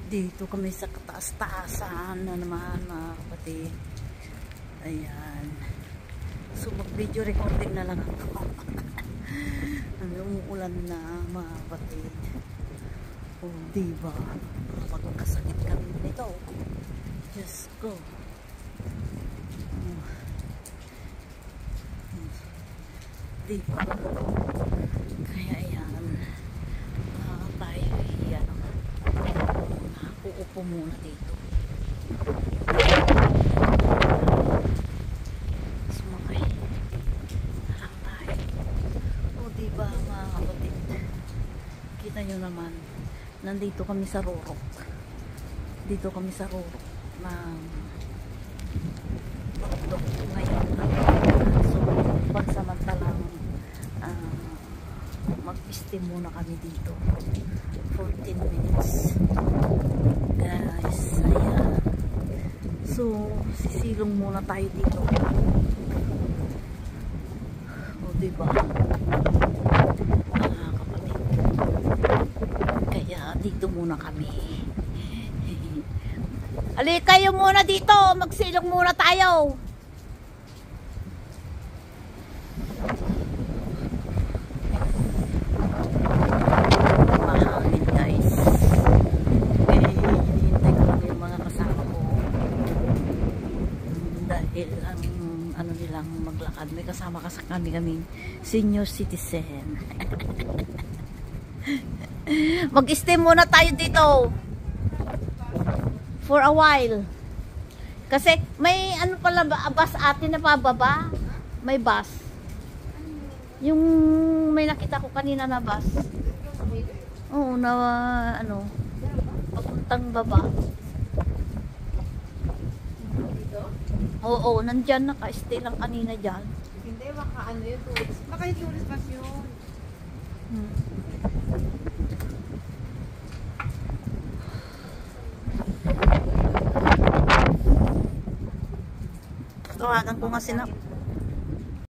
Dito kami sa kataas-taasan na naman mga kapatid. Ayan. So mag-video recording na lang ako. Umuulan na mga kapatid. O diba? Magkasakit kami nito. Diyos ko. Diba? Kaya ayan. Tayo yan. Uupo muna dito. Sumakay. Harap tayo. O diba mga kapatid? Kita nyo naman. Nandito kami sa Rorok. Dito kami sa Rorok. Ngayon. So, pagsamantalang mag-steam muna kami dito. 14 minutes. Guys, ayan. So, sisilong muna tayo dito. O, diba? Mga kapatid. Kaya, dito muna kami. Ali, kayo muna dito. Magsilong muna tayo. Ang ano nilang maglakad, may kasama kaming senior citizen. Mag-stay muna tayo dito for a while kasi may ano pala bus atin na pababa, may bus yung may nakita ko kanina na bus. Oo, na ano papuntang baba. Oo, nandyan naka-stay lang kanina dyan. Hindi, baka ano yun, tourist. Baka yung tourist bus yun. Tawagan ko nga